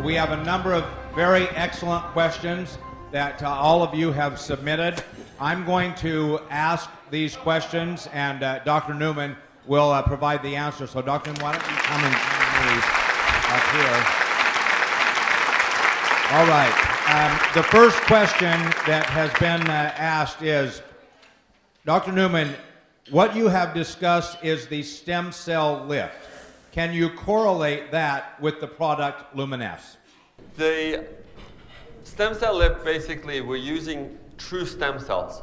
we have a number of very excellent questions that all of you have submitted. I'm going to ask these questions, and Dr. Newman will provide the answer. So, Dr. Newman, why don't you come and please up here? All right. The first question that has been asked is, Dr. Newman, what you have discussed is the stem cell lift. Can you correlate that with the product Luminesse? The stem cell lift, basically, we're using true stem cells,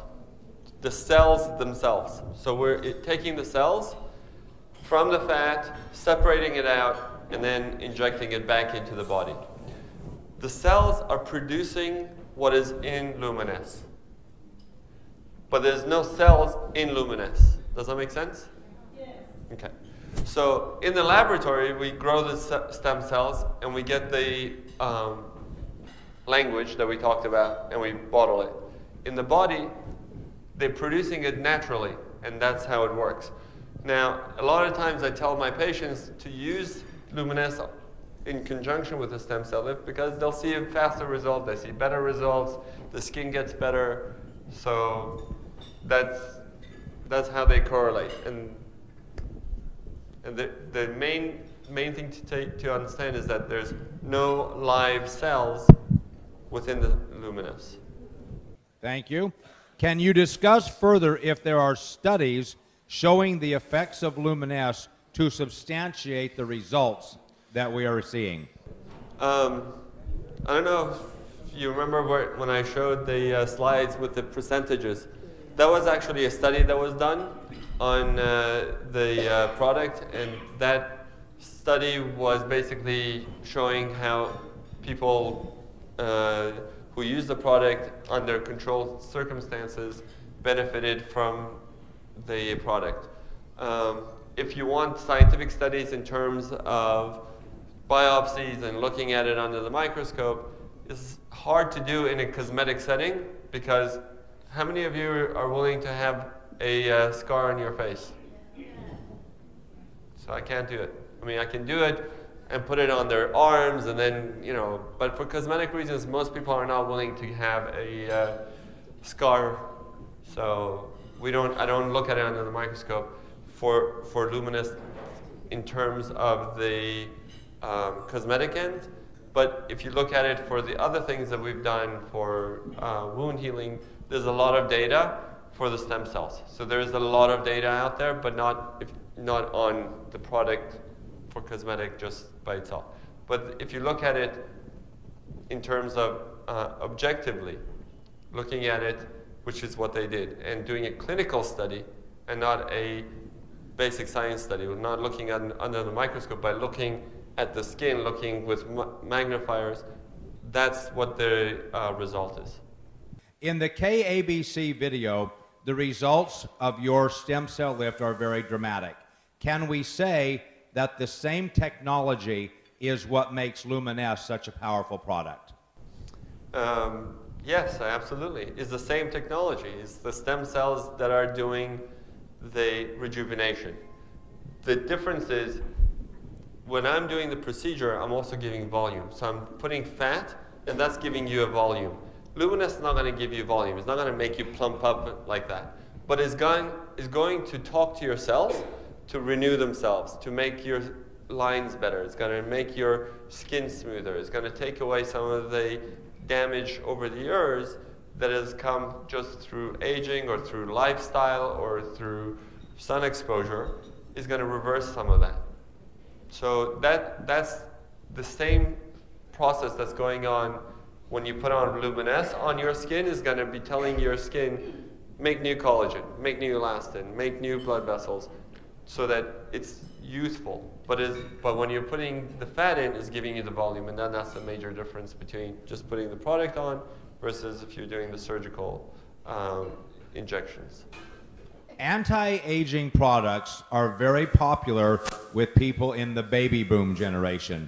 the cells themselves. So we're taking the cells from the fat, separating it out, and then injecting it back into the body. The cells are producing what is in Luminesse, but there's no cells in Luminesse. Does that make sense? Yes. Okay. So in the laboratory, we grow the stem cells, and we get the language that we talked about, and we bottle it. In the body, they're producing it naturally, and that's how it works. Now, a lot of times I tell my patients to use Luminesse in conjunction with the stem cell lift because they'll see a faster result, they see better results, the skin gets better. So that's how they correlate. And the main thing to understand is that there's no live cells within the Luminesse. Thank you. Can you discuss further if there are studies showing the effects of Luminesse to substantiate the results that we are seeing? I don't know if you remember when I showed the slides with the percentages. That was actually a study that was done on the product, and that study was basically showing how people who use the product under controlled circumstances benefited from the product. If you want scientific studies in terms of biopsies and looking at it under the microscope, it's hard to do in a cosmetic setting because how many of you are willing to have a scar on your face? So I can't do it. I mean, I can do it and put it on their arms and then, you know, but for cosmetic reasons, most people are not willing to have a scar. So I don't look at it under the microscope for Luminesse in terms of the cosmetic end. But if you look at it for the other things that we've done for wound healing, there's a lot of data for the stem cells. So there's a lot of data out there, but not on the product for cosmetic just by itself. But if you look at it in terms of objectively, looking at it, which is what they did, and doing a clinical study and not a basic science study, we're not looking under the microscope, by looking at the skin, looking with magnifiers, that's what the result is. In the KABC video, the results of your stem cell lift are very dramatic. Can we say that the same technology is what makes Luminesse such a powerful product? Yes, absolutely. It's the same technology. It's the stem cells that are doing the rejuvenation. The difference is when I'm doing the procedure, I'm also giving volume. So I'm putting fat, and that's giving you a volume. Luminesse is not going to give you volume. It's not going to make you plump up like that. But it's going to talk to your cells to renew themselves, to make your lines better. It's going to make your skin smoother. It's going to take away some of the damage over the years that has come just through aging or through lifestyle or through sun exposure. Is going to reverse some of that. So that's the same process that's going on when you put on Luminesse on your skin. Is going to be telling your skin, make new collagen, make new elastin, make new blood vessels, so that it's youthful. But when you're putting the fat in, it's giving you the volume, and then that's the major difference between just putting the product on versus if you're doing the surgical injections. Anti-aging products are very popular with people in the baby boom generation.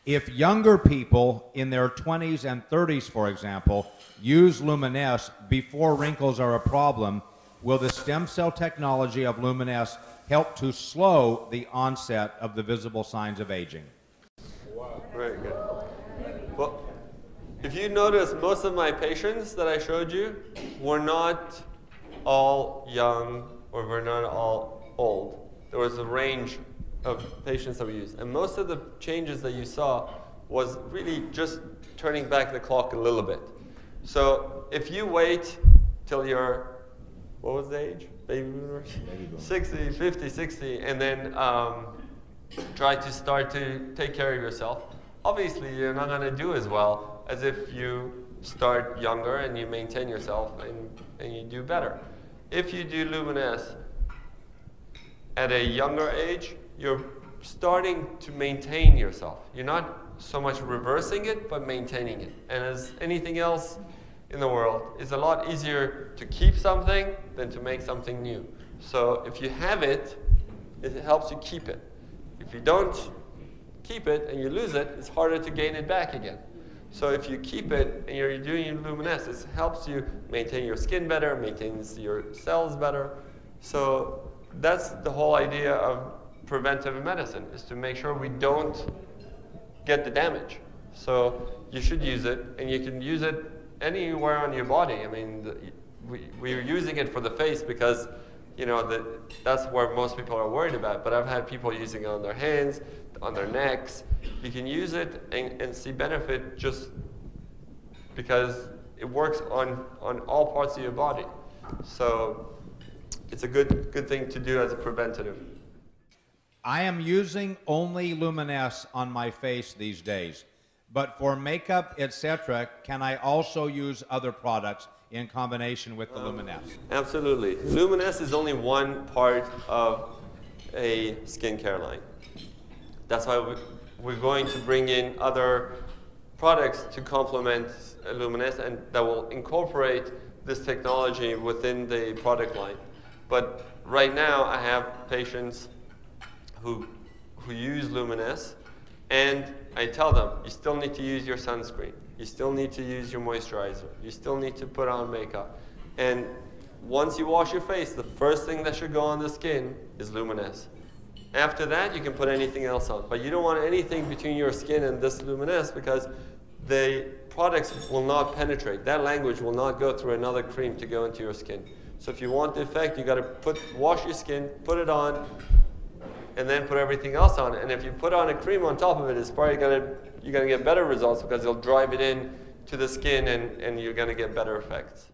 If younger people in their 20s and 30s, for example, use Luminesse before wrinkles are a problem, will the stem cell technology of Luminesse help to slow the onset of the visible signs of aging? Wow. Very good. if you notice, most of my patients that I showed you were not all young or were not all old. There was a range of patients that we used. And most of the changes that you saw was really just turning back the clock a little bit. So if you wait till you're, what was the age? Baby boomers? 60, 50, 60, and then try to start to take care of yourself. Obviously, you're not going to do as well as if you start younger and you maintain yourself and you do better. If you do Luminesse at a younger age, you're starting to maintain yourself. You're not so much reversing it, but maintaining it. And as anything else in the world, it's a lot easier to keep something than to make something new. So if you have it, it helps you keep it. If you don't keep it and you lose it, it's harder to gain it back again. So if you keep it and you're doing Luminesse, it helps you maintain your skin better, maintains your cells better. So that's the whole idea of preventive medicine, is to make sure we don't get the damage. So you should use it, and you can use it anywhere on your body. I mean, we're using it for the face because, you know, that's where most people are worried about. But I've had people using it on their hands, on their necks. You can use it and see benefit just because it works on all parts of your body. So it's a good thing to do as a preventative. I am using only Luminesse on my face these days, but for makeup, etc., can I also use other products in combination with the Luminesse? Absolutely. Luminesse is only one part of a skincare line. That's why we're going to bring in other products to complement Luminesse and that will incorporate this technology within the product line. But right now, I have patients who use Luminesse, and I tell them, you still need to use your sunscreen. You still need to use your moisturizer. You still need to put on makeup. And once you wash your face, the first thing that should go on the skin is Luminesse. After that, you can put anything else on. But you don't want anything between your skin and this Luminesse because the products will not penetrate. That language will not go through another cream to go into your skin. So if you want the effect, you got to wash your skin, put it on, and then put everything else on. And if you put on a cream on top of it, it's probably you're gonna get better results because it'll drive it in to the skin and you're gonna get better effects.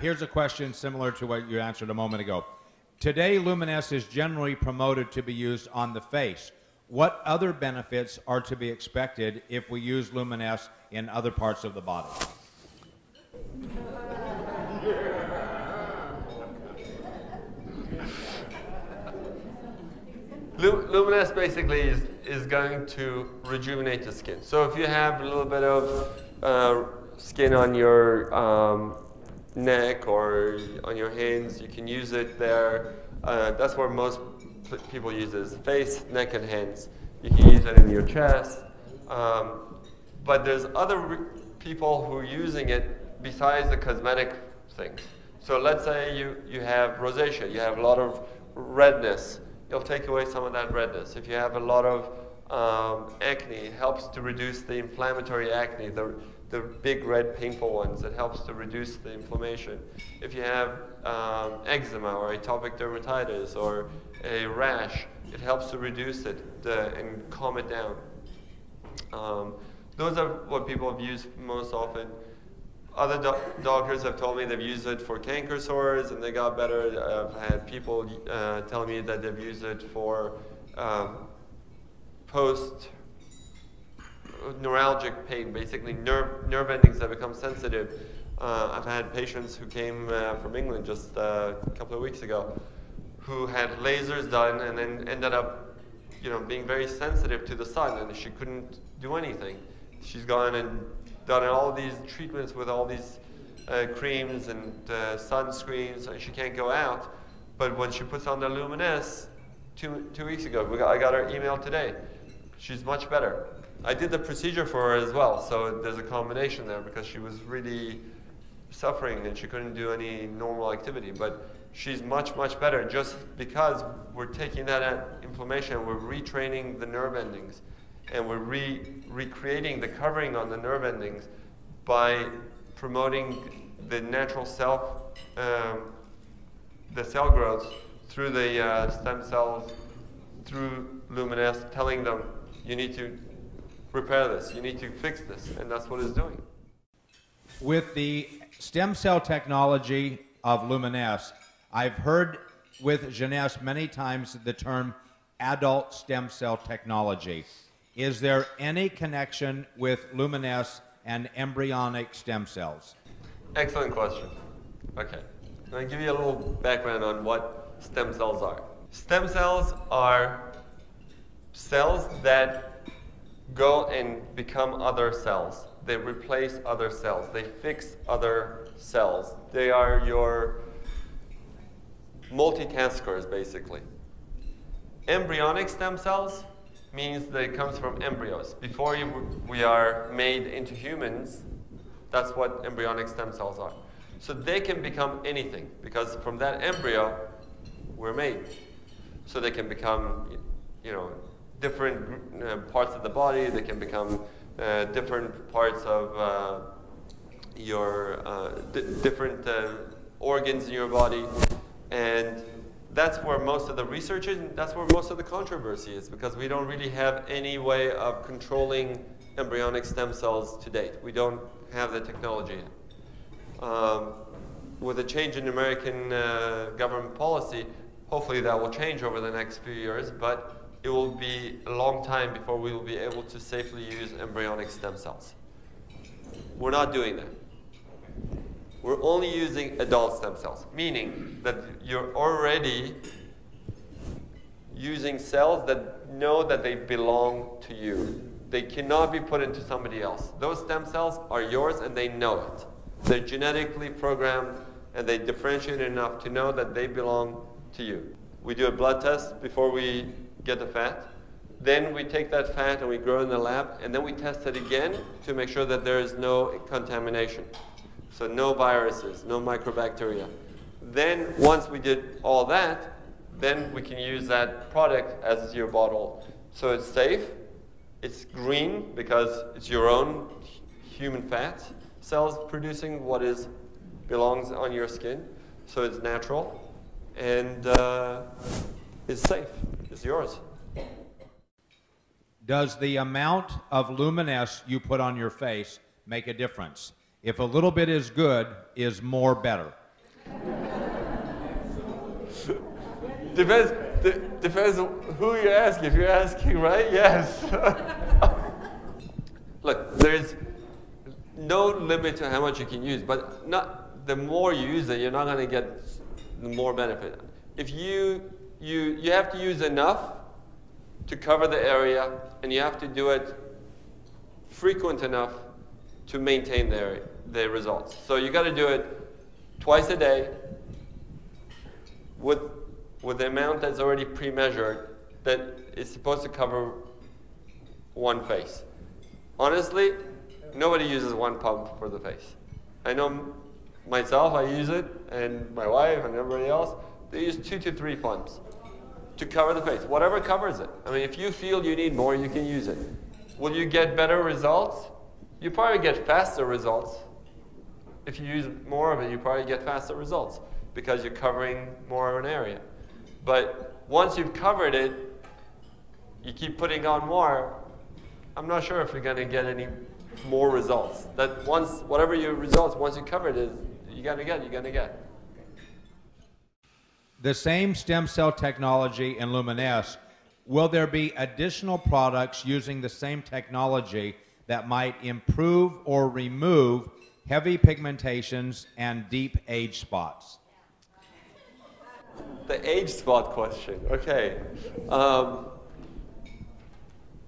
Here's a question similar to what you answered a moment ago. Today, Luminesse is generally promoted to be used on the face. What other benefits are to be expected if we use Luminesse in other parts of the body? Luminesse basically is going to rejuvenate the skin. So if you have a little bit of skin on your neck or on your hands, you can use it there. That's where most people use it, is face, neck, and hands. You can use it in your chest. But there's other people who are using it besides the cosmetic things. So let's say you have rosacea, you have a lot of redness. It'll take away some of that redness. If you have a lot of acne, it helps to reduce the inflammatory acne, the big red painful ones. It helps to reduce the inflammation. If you have eczema or atopic dermatitis or a rash, it helps to reduce it and calm it down. Those are what people have used most often. Other doctors have told me they've used it for canker sores and they got better. I've had people tell me that they've used it for post-neuralgic pain, basically nerve endings that become sensitive. I've had patients who came from England just a couple of weeks ago who had lasers done and then ended up, being very sensitive to the sun, and she couldn't do anything. She's gone and done all these treatments with all these creams and sunscreens, and she can't go out. But when she puts on the Luminesse, two weeks ago, I got her email today. She's much better. I did the procedure for her as well, so there's a combination there because she was really suffering and she couldn't do any normal activity. But she's much, much better just because we're taking that inflammation, we're retraining the nerve endings, and we're recreating the covering on the nerve endings by promoting the natural the cell growth through the stem cells, through Luminesse, telling them, you need to repair this, you need to fix this, and that's what it's doing. With the stem cell technology of Luminesse, I've heard with Jeunesse many times the term adult stem cell technology. Is there any connection with Luminesse and embryonic stem cells? Excellent question. Okay, I'm going to give you a little background on what stem cells are. Stem cells are cells that go and become other cells. They replace other cells. They fix other cells. They are your multitaskers, basically. Embryonic stem cells means that it comes from embryos. Before we are made into humans, that's what embryonic stem cells are. So they can become anything, because from that embryo, we're made. So they can become, different parts of the body. They can become different parts of your different organs in your body, and that's where most of the research is, and that's where most of the controversy is, because we don't really have any way of controlling embryonic stem cells to date. We don't have the technology yet. With a change in American government policy, hopefully that will change over the next few years, but it will be a long time before we will be able to safely use embryonic stem cells. We're not doing that. We're only using adult stem cells, meaning that you're already using cells that know that they belong to you. They cannot be put into somebody else. Those stem cells are yours and they know it. They're genetically programmed and they differentiate enough to know that they belong to you. We do a blood test before we get the fat. Then we take that fat and we grow it in the lab, and then we test it again to make sure that there is no contamination. So no viruses, no microbacteria. Then once we did all that, then we can use that product as your bottle. So it's safe, it's green because it's your own human fat cells producing what belongs on your skin. So it's natural, and it's safe, it's yours. Does the amount of Luminesse you put on your face make a difference? If a little bit is good, is more better? Depends who you're asking. If you're asking, right? Yes. Look, there's no limit to how much you can use, but the more you use it, you're not going to get the more benefit. If you have to use enough to cover the area, and you have to do it frequent enough to maintain the results. So you got to do it twice a day with the amount that's already pre-measured that is supposed to cover one face. Honestly, nobody uses one pump for the face. I know myself, I use it, and my wife and everybody else, they use 2 to 3 pumps to cover the face, whatever covers it. I mean, if you feel you need more, you can use it. Will you get better results? You probably get faster results. If you use more of it, you probably get faster results because you're covering more of an area. But once you've covered it, you keep putting on more, I'm not sure if you're going to get any more results. That whatever your results, once you cover it, you're going to get. The same stem cell technology in Luminesse, will there be additional products using the same technology that might improve or remove heavy pigmentations and deep age spots? The age spot question, okay.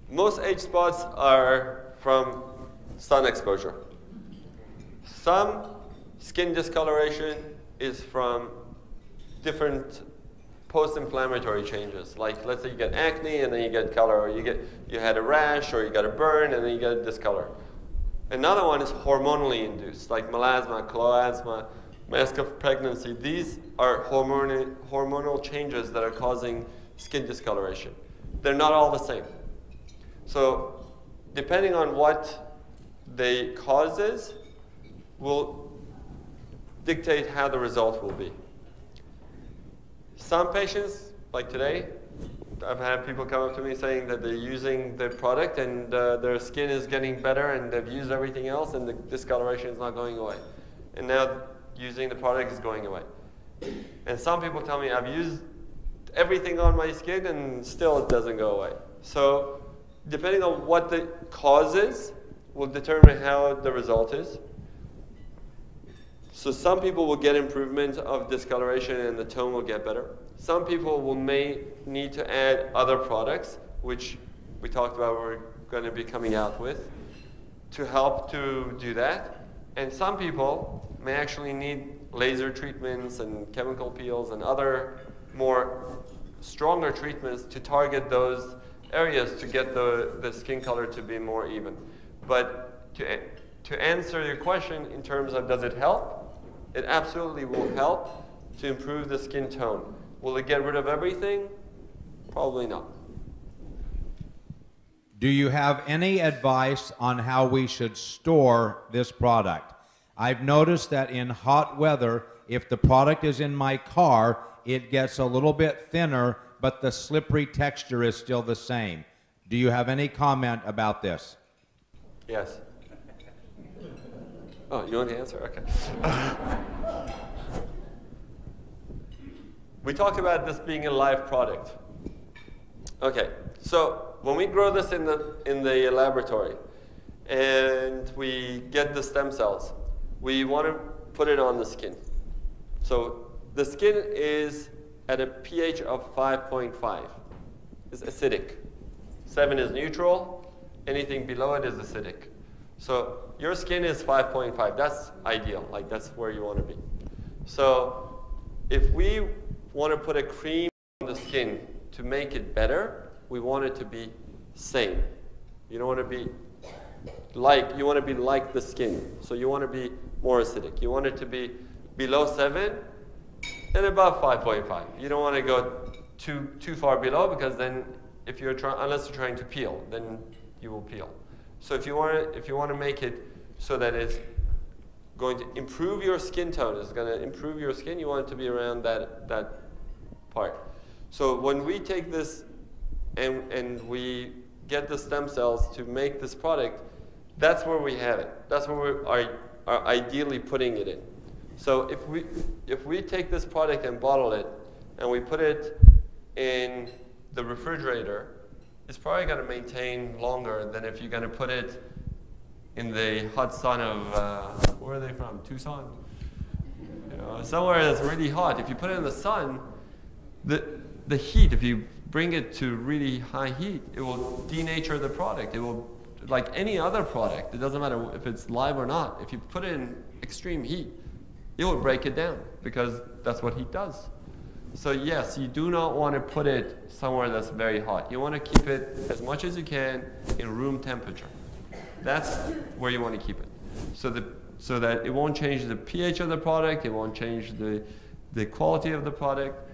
Most age spots are from sun exposure. Some skin discoloration is from different post-inflammatory changes. Like, let's say you get acne and then you get color, or you had a rash, or you got a burn and then you get a discolor. Another one is hormonally induced, like melasma, chloasma, mask of pregnancy. These are hormonal changes that are causing skin discoloration. They're not all the same. So depending on what the cause is, will dictate how the result will be. Some patients, like today, I've had people come up to me saying that they're using the product and their skin is getting better and they've used everything else and the discoloration is not going away. And now using the product is going away. And some people tell me I've used everything on my skin and still it doesn't go away. So depending on what the cause is will determine how the result is. So some people will get improvement of discoloration and the tone will get better. Some people may need to add other products, which we talked about we're going to be coming out with, to help to do that. And some people may actually need laser treatments and chemical peels and other more stronger treatments to target those areas to get the skin color to be more even. But to answer your question in terms of does it help, it absolutely will help to improve the skin tone. Will it get rid of everything? Probably not. Do you have any advice on how we should store this product? I've noticed that in hot weather, if the product is in my car, it gets a little bit thinner, but the slippery texture is still the same. Do you have any comment about this? Yes. Oh, you want to answer? Okay. We talked about this being a live product. Okay, so when we grow this in the laboratory and we get the stem cells, we want to put it on the skin. So the skin is at a pH of 5.5. It's acidic. 7 is neutral. Anything below it is acidic. So your skin is 5.5. That's ideal. Like that's where you want to be. So if we want to put a cream on the skin to make it better, we want it to be same. You don't want to be like, you want to be like the skin. So you want to be more acidic. You want it to be below 7 and above 5.5. You don't want to go too far below because then if you're unless you're trying to peel, then you will peel. So if you want to make it so that it's going to improve your skin tone, it's going to improve your skin, you want it to be around that part. So when we take this and we get the stem cells to make this product, that's where we have it. That's where we are ideally putting it in. So if we take this product and bottle it and we put it in the refrigerator, it's probably going to maintain longer than if you're going to put it in the hot sun of, where are they from? Tucson? You know, somewhere that's really hot. If you put it in the sun, the heat, if you bring it to really high heat, it will denature the product. It will, like any other product, it doesn't matter if it's live or not. If you put it in extreme heat, it will break it down because that's what heat does. So yes, you do not want to put it somewhere that's very hot. You want to keep it as much as you can in room temperature. That's where you want to keep it. So that it won't change the pH of the product, it won't change the quality of the product.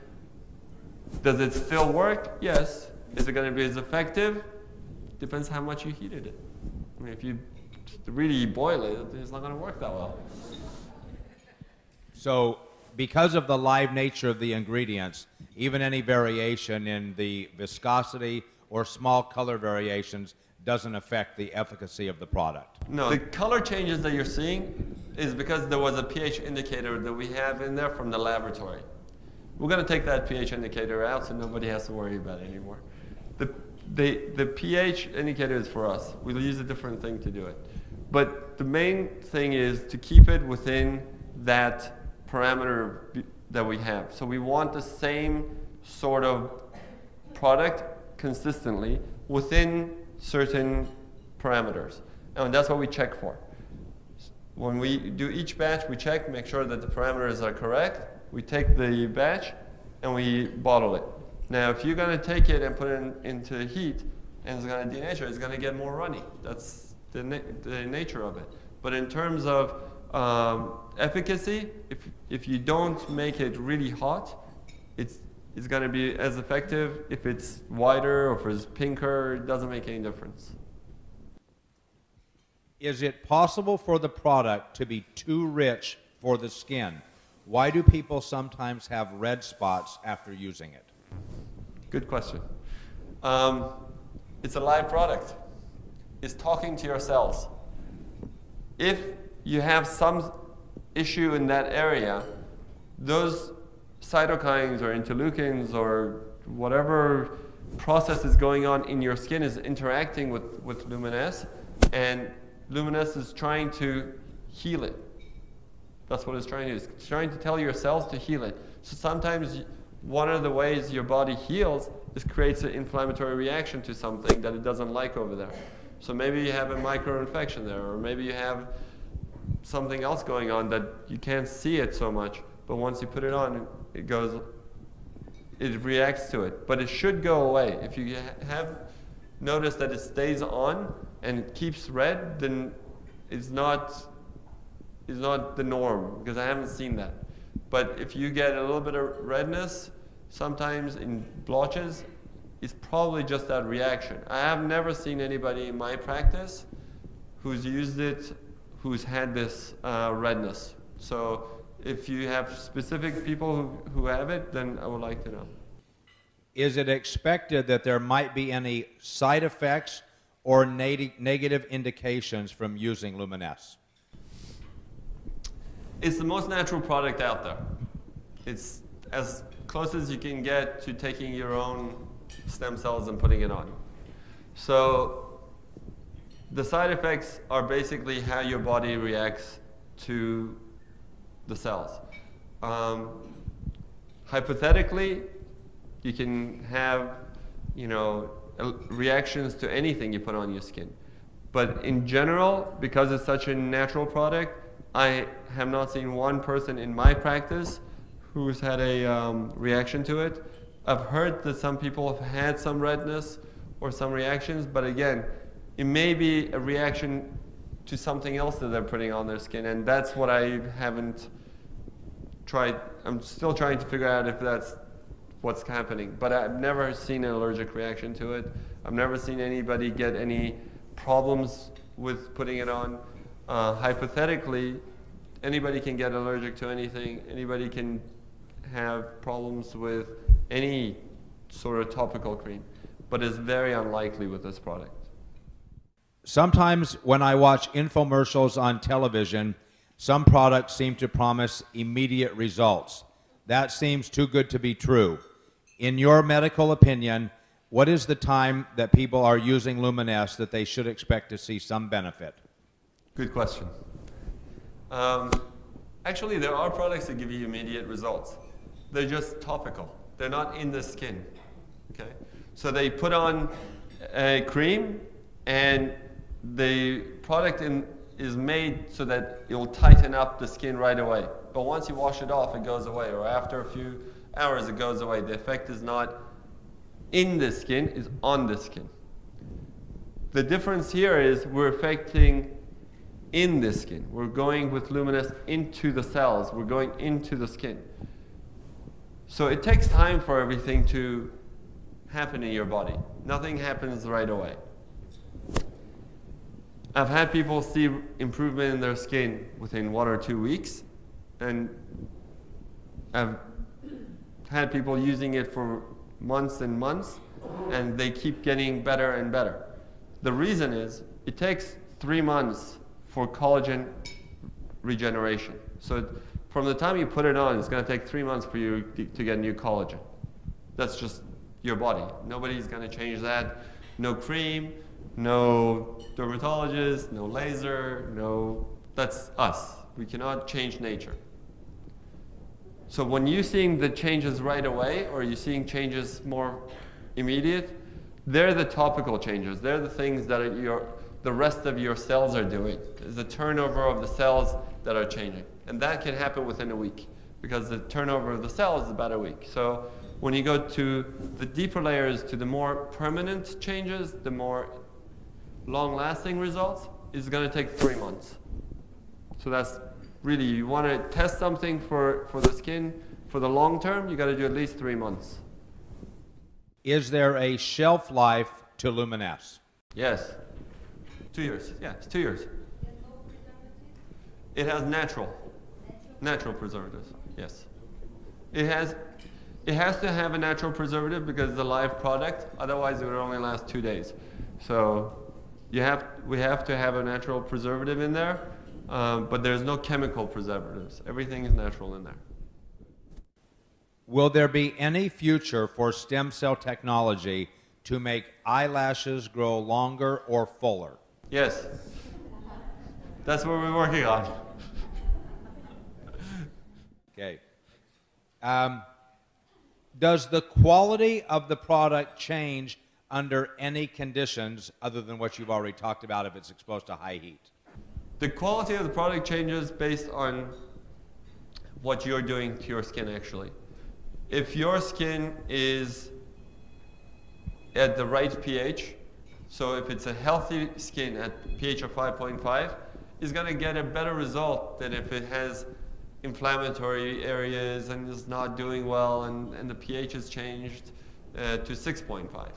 Does it still work? Yes. Is it going to be as effective? Depends how much you heated it. I mean, if you really boil it, it's not going to work that well. So because of the live nature of the ingredients, even any variation in the viscosity or small color variations doesn't affect the efficacy of the product. No, the color changes that you're seeing is because there was a pH indicator that we have in there from the laboratory. We're going to take that pH indicator out so nobody has to worry about it anymore. The pH indicator is for us. We'll use a different thing to do it. But the main thing is to keep it within that parameter that we have. So we want the same sort of product consistently within certain parameters. And that's what we check for. When we do each batch, we check, make sure that the parameters are correct. We take the batch and we bottle it. Now, if you're going to take it and put it into heat and it's going to denature, it's going to get more runny. That's the nature of it. But in terms of efficacy, if you don't make it really hot, it's going to be as effective. If it's whiter or if it's pinker, it doesn't make any difference. Is it possible for the product to be too rich for the skin? Why do people sometimes have red spots after using it? Good question. It's a live product. It's talking to your cells. If you have some issue in that area, those cytokines or interleukins or whatever process is going on in your skin is interacting with Luminesce, and Luminesce is trying to heal it. That's what it's trying to do. It's trying to tell your cells to heal it. So sometimes one of the ways your body heals is creates an inflammatory reaction to something that it doesn't like over there. So maybe you have a micro-infection there, or maybe you have something else going on that you can't see it so much, but once you put it on, it reacts to it. But it should go away. If you have noticed that it stays on and it keeps red, then it's not the norm, because I haven't seen that. But if you get a little bit of redness, sometimes in blotches, it's probably just that reaction. I have never seen anybody in my practice who's used it who's had this redness. So if you have specific people who have it, then I would like to know. Is it expected that there might be any side effects or negative indications from using Luminesce? It's the most natural product out there. It's as close as you can get to taking your own stem cells and putting it on. So the side effects are basically how your body reacts to the cells. Hypothetically, you can have, reactions to anything you put on your skin. But in general, because it's such a natural product, I have not seen one person in my practice who's had a reaction to it. I've heard that some people have had some redness or some reactions, but again, it may be a reaction to something else that they're putting on their skin, and that's what I haven't tried. I'm still trying to figure out if that's what's happening, but I've never seen an allergic reaction to it. I've never seen anybody get any problems with putting it on. Hypothetically, anybody can get allergic to anything. Anybody can have problems with any sort of topical cream, but it's very unlikely with this product. Sometimes when I watch infomercials on television, some products seem to promise immediate results. That seems too good to be true. In your medical opinion, what is the time that people are using Luminesce that they should expect to see some benefit? Good question. Actually, there are products that give you immediate results. They're just topical. They're not in the skin. Okay? So they put on a cream, and the product is made so that it will tighten up the skin right away. But once you wash it off, it goes away, or after a few hours, it goes away. The effect is not in the skin, it's on the skin. The difference here is we're affecting in the skin. We're going with Luminesce into the cells. We're going into the skin. So it takes time for everything to happen in your body. Nothing happens right away. I've had people see improvement in their skin within 1 or 2 weeks, and I've had people using it for months and months, and they keep getting better and better. The reason is it takes 3 months for collagen regeneration. So from the time you put it on, it's going to take 3 months for you to get new collagen. That's just your body. Nobody's going to change that. No cream, no dermatologist, no laser, that's us. We cannot change nature. So when you're seeing the changes right away, or you're seeing changes more immediate, they're the topical changes. They're the things that the rest of your cells are doing. It's the turnover of the cells that are changing. And that can happen within a week, because the turnover of the cells is about a week. So when you go to the deeper layers, to the more permanent changes, the more long-lasting results, it's going to take 3 months. So that's really, you want to test something for the skin for the long term, you got to do at least 3 months. Is there a shelf life to Luminesce? Yes. 2 years. Yeah, it's 2 years. It has natural preservatives. Yes. It has to have a natural preservative because it's a live product. Otherwise, it would only last 2 days. So we have to have a natural preservative in there, but there's no chemical preservatives. Everything is natural in there. Will there be any future for stem cell technology to make eyelashes grow longer or fuller? Yes. That's what we're working on. Okay. Does the quality of the product change under any conditions other than what you've already talked about if it's exposed to high heat? The quality of the product changes based on what you're doing to your skin, actually. If your skin is at the right pH, so if it's a healthy skin at pH of 5.5, it's going to get a better result than if it has inflammatory areas and is not doing well and the pH has changed to 6.5.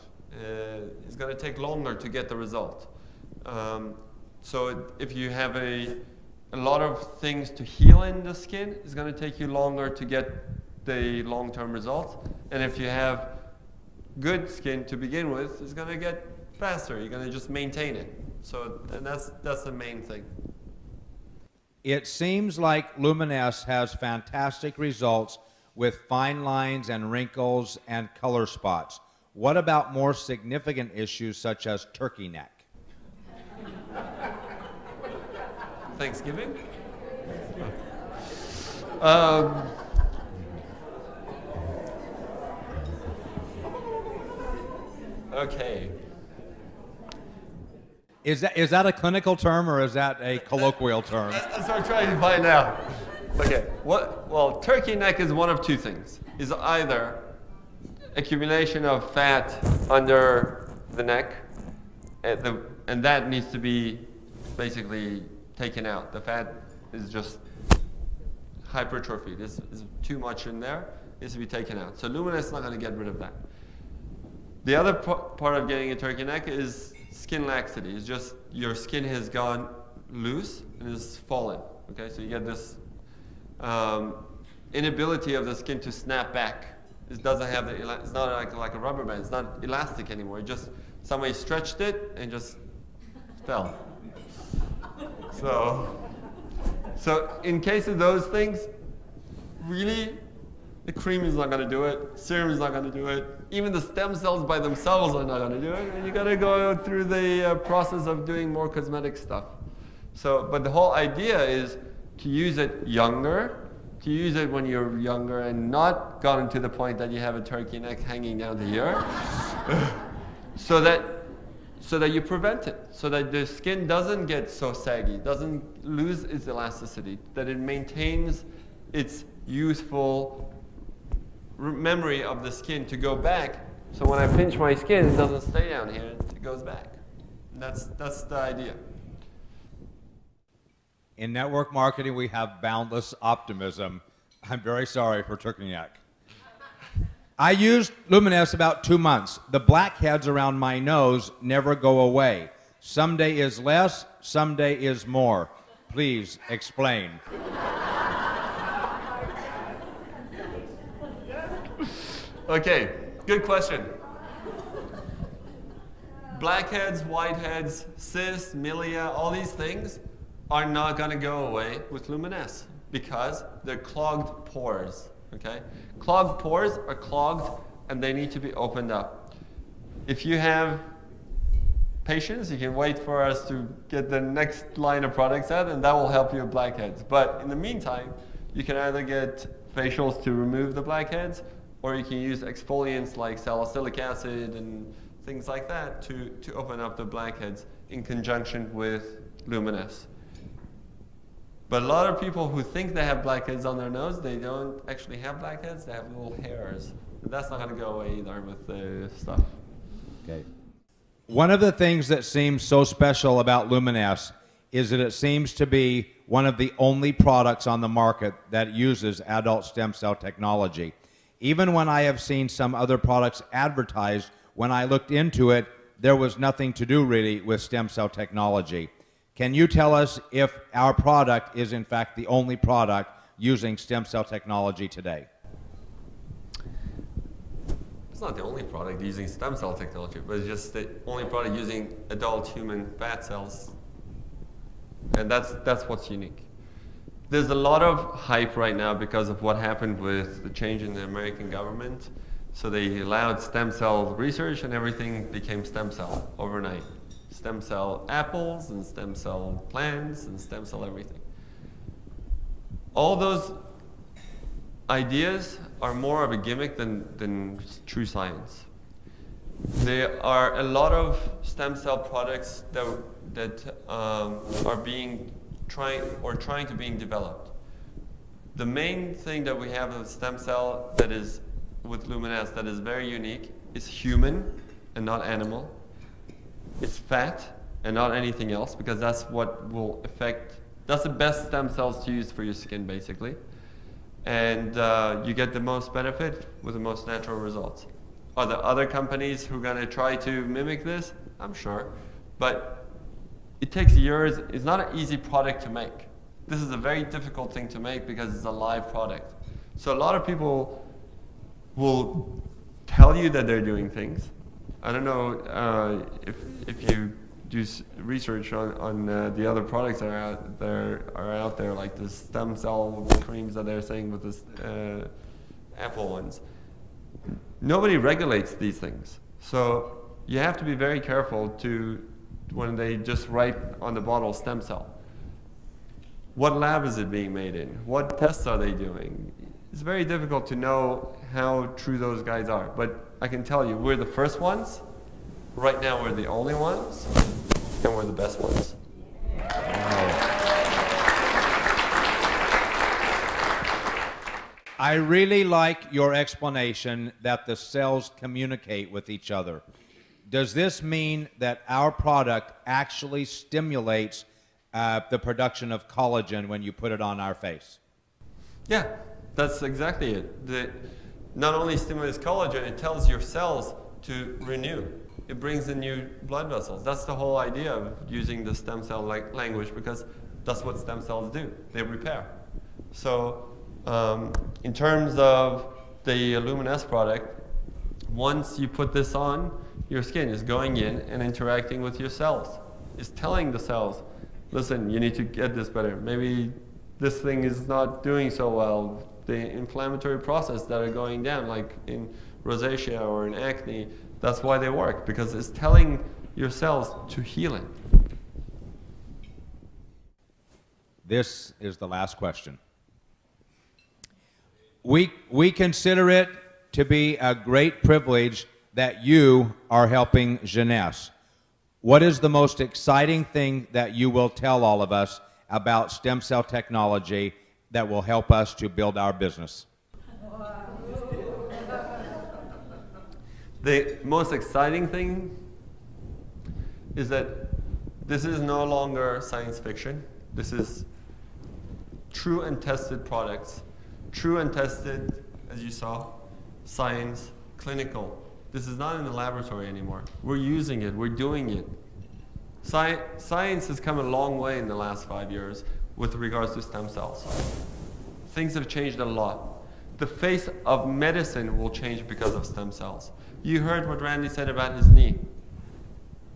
It's going to take longer to get the result. So if you have a lot of things to heal in the skin, it's going to take you longer to get the long-term results. And if you have good skin to begin with, it's going to get faster. You're going to just maintain it. So and that's the main thing. It seems like Luminesse has fantastic results with fine lines and wrinkles and color spots. What about more significant issues such as turkey neck? Thanksgiving? Okay. Is that a clinical term or is that a colloquial term? That's what I'm trying to find out. Okay. Well, turkey neck is one of two things. Is either accumulation of fat under the neck, and that needs to be basically taken out. The fat is just hypertrophy. This is too much in there. It needs to be taken out. So Luminesse is not going to get rid of that. The other part of getting a turkey neck is skin laxity. It's just your skin has gone loose and is fallen. Okay, so you get this inability of the skin to snap back. It doesn't have the, it's not like a rubber band. It's not elastic anymore. It just, somebody stretched it and just fell. So in case of those things, really, the cream is not going to do it. Serum is not going to do it. Even the stem cells by themselves are not going to do it. And you got to go through the process of doing more cosmetic stuff. So, but the whole idea is to use it younger, to use it when you're younger and not gotten to the point that you have a turkey neck hanging down to here, so that you prevent it, so that the skin doesn't get so saggy, doesn't lose its elasticity, that it maintains its youthful memory of the skin to go back. So when I pinch my skin, it doesn't stay down here, it goes back. And that's the idea. In network marketing, we have boundless optimism. I'm very sorry for turkey neck. I used Luminesse about 2 months. The blackheads around my nose never go away. Some day is less, some day is more. Please explain. Okay, good question. Blackheads, whiteheads, cysts, milia, all these things are not going to go away with Luminesse because they're clogged pores. Okay? Clogged pores are clogged and they need to be opened up. If you have patience, you can wait for us to get the next line of products out and that will help you with blackheads. But in the meantime, you can either get facials to remove the blackheads or you can use exfoliants like salicylic acid and things like that to open up the blackheads in conjunction with Luminesse. But a lot of people who think they have blackheads on their nose, they don't actually have blackheads, they have little hairs. But that's not going to go away either with the stuff. Okay. One of the things that seems so special about Luminesse is that it seems to be one of the only products on the market that uses adult stem cell technology. Even when I have seen some other products advertised, when I looked into it, there was nothing to do really with stem cell technology. Can you tell us if our product is in fact the only product using stem cell technology today? It's not the only product using stem cell technology, but it's just the only product using adult human fat cells. And that's what's unique. There's a lot of hype right now because of what happened with the change in the American government. So they allowed stem cell research and everything became stem cell overnight. Stem cell apples and stem cell plants and stem cell everything. All those ideas are more of a gimmick than true science. There are a lot of stem cell products that are being trying to being developed. The main thing that we have with stem cell that is with Jeunesse that is very unique is human and not animal. It's fat and not anything else because that's what will affect. That's the best stem cells to use for your skin, basically. And you get the most benefit with the most natural results. Are there other companies who are going to try to mimic this? I'm sure. But it takes years. It's not an easy product to make. This is a very difficult thing to make because it's a live product. So a lot of people will tell you that they're doing things. I don't know if you do research on the other products that are out there, like the stem cell creams that they're saying with this apple ones. Nobody regulates these things, so you have to be very careful when they just write on the bottle stem cell. What lab is it being made in? What tests are they doing? It's very difficult to know how true those guys are, but I can tell you, we're the first ones. Right now, we're the only ones, and we're the best ones. I really like your explanation that the cells communicate with each other. Does this mean that our product actually stimulates the production of collagen when you put it on our face? Yeah, that's exactly it. Not only stimulates collagen, it tells your cells to renew. It brings in new blood vessels. That's the whole idea of using the stem cell language, because that's what stem cells do. They repair. So in terms of the Jeunesse product, once you put this on, your skin is going in and interacting with your cells. It's telling the cells, listen, you need to get this better. Maybe this thing is not doing so well. The inflammatory process that are going down, like in rosacea or in acne, that's why they work, because it's telling your cells to heal it. This is the last question. We consider it to be a great privilege that you are helping Jeunesse. What is the most exciting thing that you will tell all of us about stem cell technology that will help us to build our business? The most exciting thing is that this is no longer science fiction. This is true and tested products. True and tested, as you saw, science, clinical. This is not in the laboratory anymore. We're using it, we're doing it. Science has come a long way in the last 5 years with regards to stem cells. Things have changed a lot. The face of medicine will change because of stem cells. You heard what Randy said about his knee.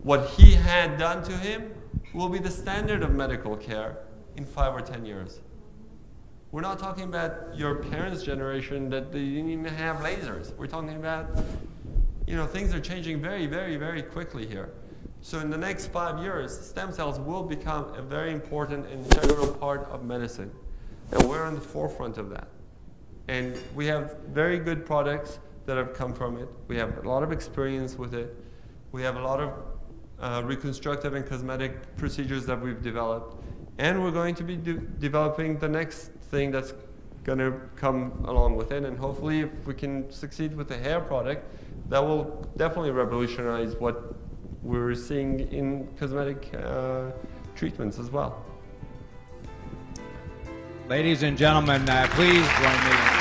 What he had done to him will be the standard of medical care in 5 or 10 years. We're not talking about your parents' generation that they didn't even have lasers. We're talking about, things are changing very, very, very quickly here. So in the next 5 years, stem cells will become a very important and integral part of medicine. And we're on the forefront of that. And we have very good products that have come from it. We have a lot of experience with it. We have a lot of reconstructive and cosmetic procedures that we've developed. And we're going to be developing the next thing that's going to come along with it. And hopefully, if we can succeed with the hair product, that will definitely revolutionize what we're seeing in cosmetic treatments as well. Ladies and gentlemen, please join me in